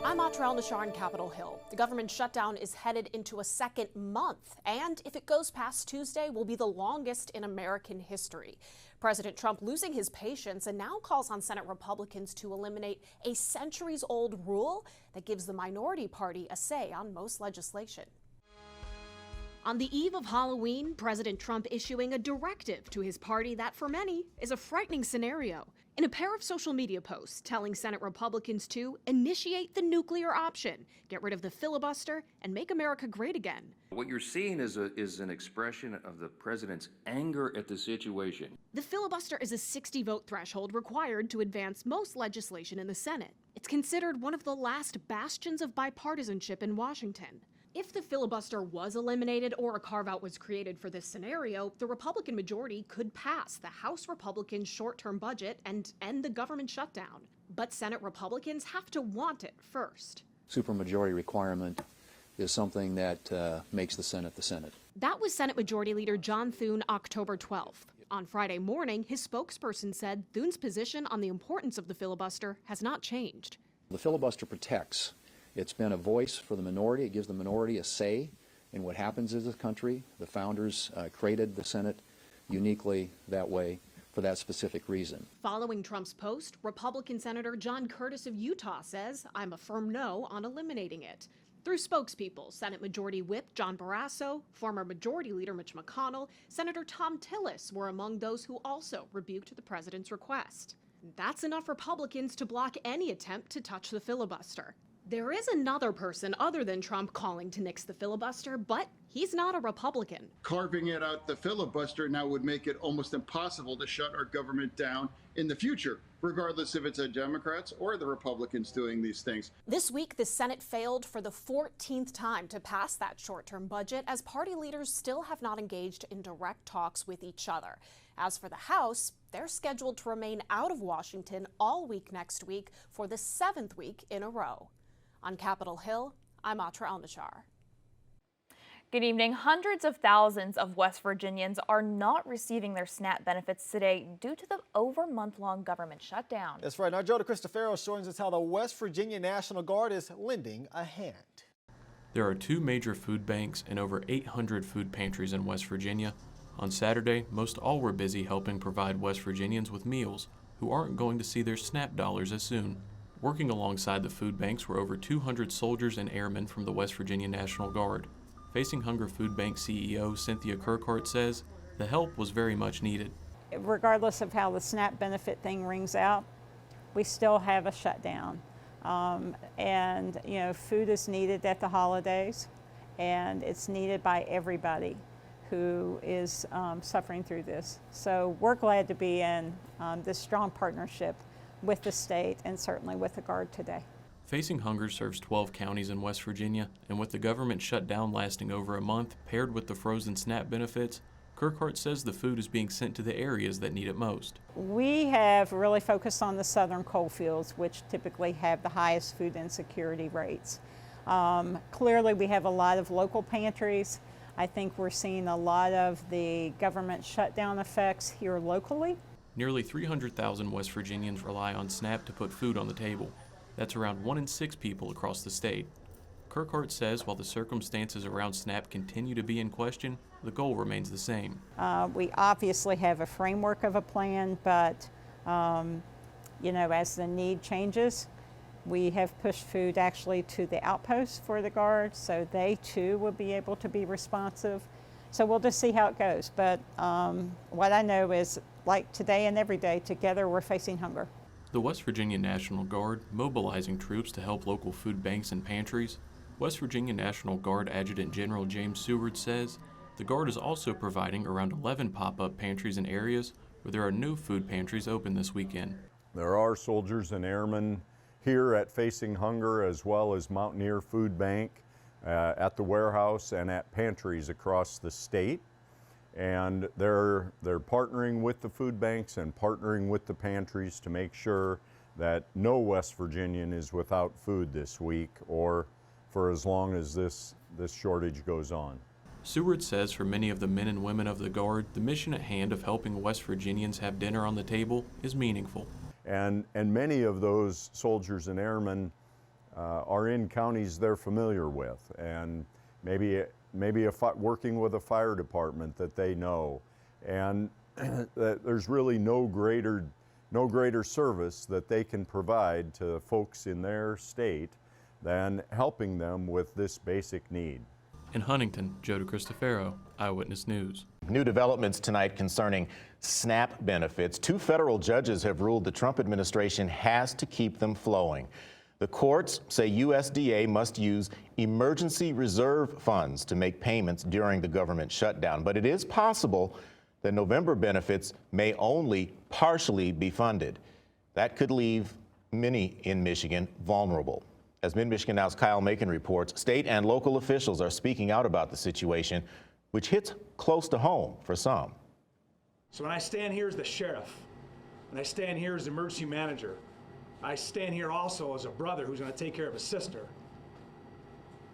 I'm Nashar in Capitol Hill. The government shutdown is headed into a second month, and if it goes past Tuesday, will be the longest in American history. President Trump losing his patience and now calls on Senate Republicans to eliminate a centuries-old rule that gives the minority party a say on most legislation. On the eve of Halloween, President Trump issuing a directive to his party that, for many, is a frightening scenario. In a pair of social media posts telling Senate Republicans to initiate the nuclear option, get rid of the filibuster, and make America great again. What you're seeing is an expression of the president's anger at the situation. The filibuster is a 60-vote threshold required to advance most legislation in the Senate. It's considered one of the last bastions of bipartisanship in Washington. If the filibuster was eliminated or a carve-out was created for this scenario, the Republican majority could pass the House Republicans' short-term budget and end the government shutdown. But Senate Republicans have to want it first. Supermajority requirement is something that makes the Senate the Senate. That was Senate Majority Leader John Thune October 12th. On Friday morning, his spokesperson said Thune's position on the importance of the filibuster has not changed. The filibuster protects. It's been a voice for the minority. It gives the minority a say in what happens in this country. The founders created the Senate uniquely that way for that specific reason. Following Trump's post, Republican Senator John Curtis of Utah says, "I'm a firm no on eliminating it." Through spokespeople, Senate Majority Whip John Barrasso, former Majority Leader Mitch McConnell, Senator Tom Tillis were among those who also rebuked the president's request. That's enough Republicans to block any attempt to touch the filibuster. There is another person other than Trump calling to nix the filibuster, but he's not a Republican. Carving it out the filibuster now would make it almost impossible to shut our government down in the future, regardless if it's the Democrats or the Republicans doing these things. This week, the Senate failed for the 14th time to pass that short-term budget, as party leaders still have not engaged in direct talks with each other. As for the House, they're scheduled to remain out of Washington all week next week for the 7th week in a row. On Capitol Hill, I'm Nashar. Good evening. Hundreds of thousands of West Virginians are not receiving their SNAP benefits today due to the over-month-long government shutdown. That's right. Now, Joe DeCristofaro is showing us how the West Virginia National Guard is lending a hand. There are 2 major food banks and over 800 food pantries in West Virginia. On Saturday, most all were busy helping provide West Virginians with meals who aren't going to see their SNAP dollars as soon. Working alongside the food banks were over 200 soldiers and airmen from the West Virginia National Guard. Facing Hunger Food Bank CEO Cynthia Kirkhart says the help was very much needed. Regardless of how the SNAP benefit thing rings out, we still have a shutdown. And food is needed at the holidays, and it's needed by everybody who is suffering through this. So we're glad to be in this strong partnership with the state and certainly with the Guard today. Facing Hunger serves 12 counties in West Virginia, and with the government shutdown lasting over a month, paired with the frozen SNAP benefits, Kirkhart says the food is being sent to the areas that need it most. We have really focused on the southern coal fields, which typically have the highest food insecurity rates. Clearly, we have a lot of local pantries. I think we're seeing a lot of the government shutdown effects here locally. Nearly 300,000 West Virginians rely on SNAP to put food on the table. That's around 1 in 6 people across the state. Kirkhart says while the circumstances around SNAP continue to be in question, the goal remains the same. We obviously have a framework of a plan, but as the need changes, we have pushed food actually to the outposts for the Guard, so they too will be able to be responsive. So we'll just see how it goes. But what I know is, like today and every day, together we're facing hunger. The West Virginia National Guard mobilizing troops to help local food banks and pantries. West Virginia National Guard Adjutant General James Seward says the Guard is also providing around 11 pop-up pantries in areas where there are no food pantries open this weekend. There are soldiers and airmen here at Facing Hunger as well as Mountaineer Food Bank at the warehouse and at pantries across the state. And they're partnering with the food banks and partnering with the pantries to make sure that no West Virginian is without food this week or for as long as this shortage goes on. Seward says for many of the men and women of the Guard, the mission at hand of helping West Virginians have dinner on the table is meaningful. And many of those soldiers and airmen are in counties they're familiar with, and maybe working with a fire department that they know, and that there's really no greater service that they can provide to folks in their state than helping them with this basic need. In Huntington, Joe DeCristofaro, Eyewitness News. New developments tonight concerning SNAP benefits. 2 federal judges have ruled the Trump administration has to keep them flowing. The courts say USDA must use emergency reserve funds to make payments during the government shutdown. But it is possible that November benefits may only partially be funded. That could leave many in Michigan vulnerable. As Mid-Michigan Now's Kyle Macon reports, state and local officials are speaking out about the situation, which hits close to home for some. So when I stand here as the sheriff, when I stand here as the emergency manager, I stand here also as a brother who's going to take care of his sister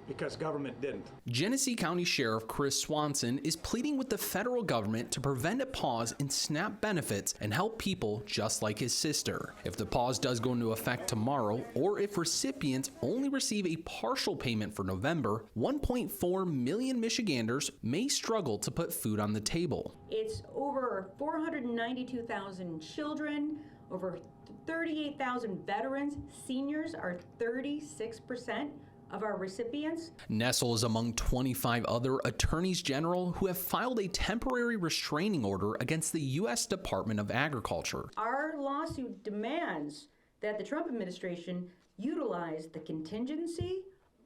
because government didn't. Genesee County Sheriff Chris Swanson is pleading with the federal government to prevent a pause in SNAP benefits and help people just like his sister. If the pause does go into effect tomorrow, or if recipients only receive a partial payment for November, 1.4 million Michiganders may struggle to put food on the table. It's over 492,000 children, over 38,000 veterans. Seniors are 36% of our recipients. Nessel is among 25 other attorneys general who have filed a temporary restraining order against the U.S. Department of Agriculture. Our lawsuit demands that the Trump administration utilize the contingency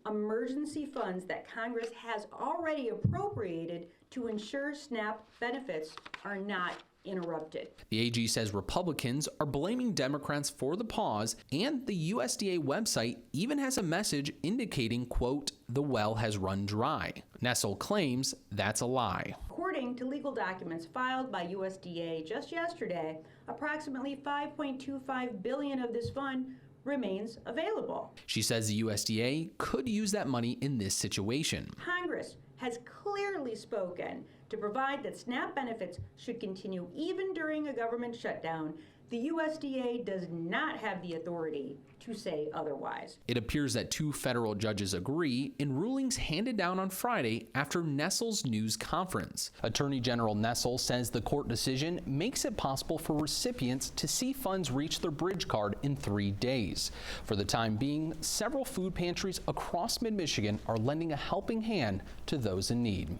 emergency funds that Congress has already appropriated to ensure SNAP benefits are not interrupted. The AG says Republicans are blaming Democrats for the pause, and the USDA website even has a message indicating, quote, the well has run dry. Nessel claims that's a lie. According to legal documents filed by USDA just yesterday, approximately $5.25 billion of this fund remains available. She says the USDA could use that money in this situation. Congress has clearly spoken to provide that SNAP benefits should continue even during a government shutdown. The USDA does not have the authority to say otherwise. It appears that 2 federal judges agree in rulings handed down on Friday after Nessel's news conference. Attorney General Nessel says the court decision makes it possible for recipients to see funds reach their bridge card in 3 days. For the time being, several food pantries across mid-Michigan are lending a helping hand to those in need.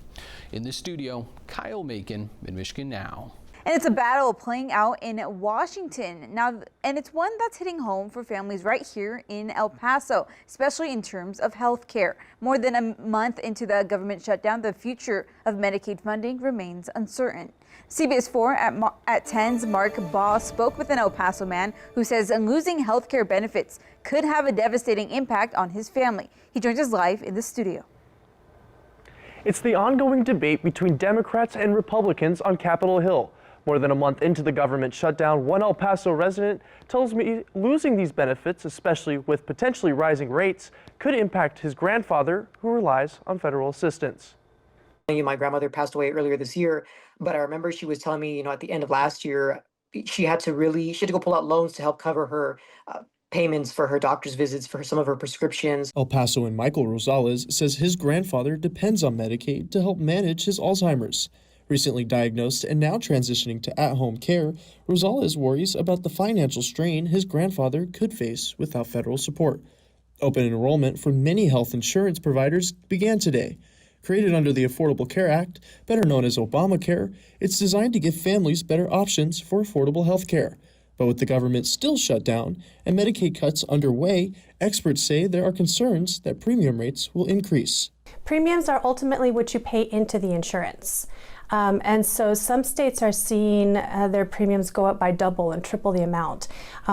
In the studio, Kyle Macon, Mid-Michigan Now. And it's a battle playing out in Washington now, and it's one that's hitting home for families right here in El Paso, especially in terms of health care. More than a month into the government shutdown, the future of Medicaid funding remains uncertain. CBS 4 at 10's Mark Baugh spoke with an El Paso man who says losing health care benefits could have a devastating impact on his family. He joins us live in the studio. It's the ongoing debate between Democrats and Republicans on Capitol Hill. More than a month into the government shutdown, one El Paso resident tells me losing these benefits, especially with potentially rising rates, could impact his grandfather, who relies on federal assistance. My grandmother passed away earlier this year, but I remember she was telling me, at the end of last year, she had to go pull out loans to help cover her payments for her doctor's visits, for some of her prescriptions. El Pasoan Michael Rosales says his grandfather depends on Medicaid to help manage his Alzheimer's. Recently diagnosed and now transitioning to at-home care, Rosales worries about the financial strain his grandfather could face without federal support. Open enrollment for many health insurance providers began today. Created under the Affordable Care Act, better known as Obamacare, it's designed to give families better options for affordable health care. But with the government still shut down and Medicaid cuts underway, experts say there are concerns that premium rates will increase. Premiums are ultimately what you pay into the insurance. And so some states are seeing their premiums go up by double and triple the amount.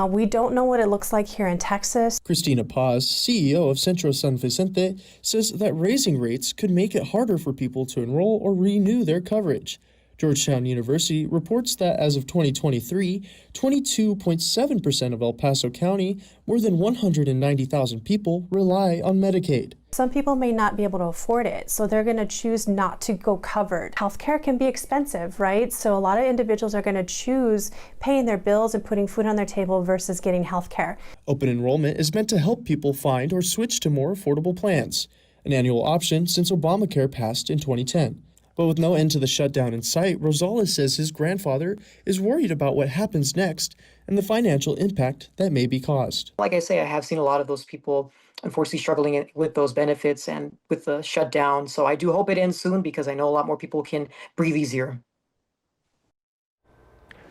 We don't know what it looks like here in Texas. Christina Paz, CEO of Centro San Vicente, says that raising rates could make it harder for people to enroll or renew their coverage. Georgetown University reports that as of 2023, 22.7% of El Paso County, more than 190,000 people, rely on Medicaid. Some people may not be able to afford it, so they're going to choose not to go covered. Healthcare can be expensive, right? So a lot of individuals are going to choose paying their bills and putting food on their table versus getting healthcare. Open enrollment is meant to help people find or switch to more affordable plans, an annual option since Obamacare passed in 2010. But with no end to the shutdown in sight, Rosales says his grandfather is worried about what happens next and the financial impact that may be caused. Like I say, I have seen a lot of those people unfortunately struggling with those benefits and with the shutdown. So I do hope it ends soon because I know a lot more people can breathe easier.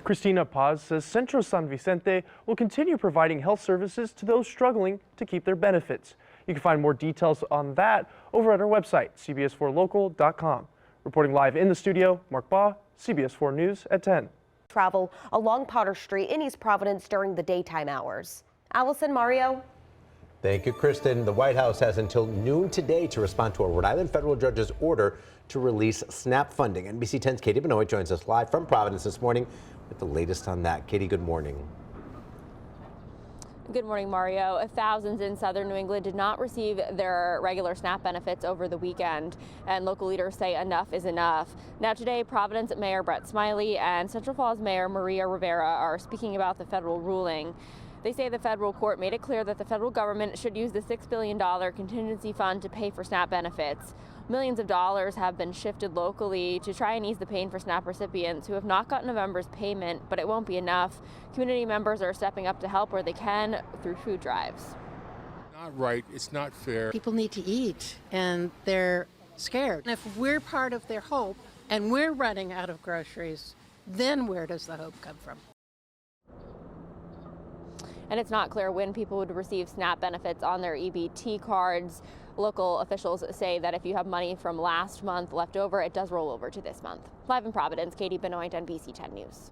Cristina Paz says Centro San Vicente will continue providing health services to those struggling to keep their benefits. You can find more details on that over at our website, cbs4local.com. Reporting live in the studio, Mark Baugh, CBS 4 News at 10. Travel along Potter Street in East Providence during the daytime hours. Allison, Mario. Thank you, Kristen. The White House has until noon today to respond to a Rhode Island federal judge's order to release SNAP funding. NBC 10's Katie Benoit joins us live from Providence this morning with the latest on that. Katie, good morning. Good morning, Mario. Thousands in southern New England did not receive their regular SNAP benefits over the weekend, and local leaders say enough is enough. Now today, Providence Mayor Brett Smiley and Central Falls Mayor Maria Rivera are speaking about the federal ruling. They say the federal court made it clear that the federal government should use the $6 billion contingency fund to pay for SNAP benefits. Millions of dollars have been shifted locally to try and ease the pain for SNAP recipients who have not gotten November's payment, but it won't be enough. Community members are stepping up to help where they can through food drives. Not right, it's not fair. People need to eat and they're scared. And if we're part of their hope and we're running out of groceries, then where does the hope come from? And it's not clear when people would receive SNAP benefits on their EBT cards. Local officials say that if you have money from last month left over, it does roll over to this month. Live in Providence, Katie Benoit, NBC 10 News.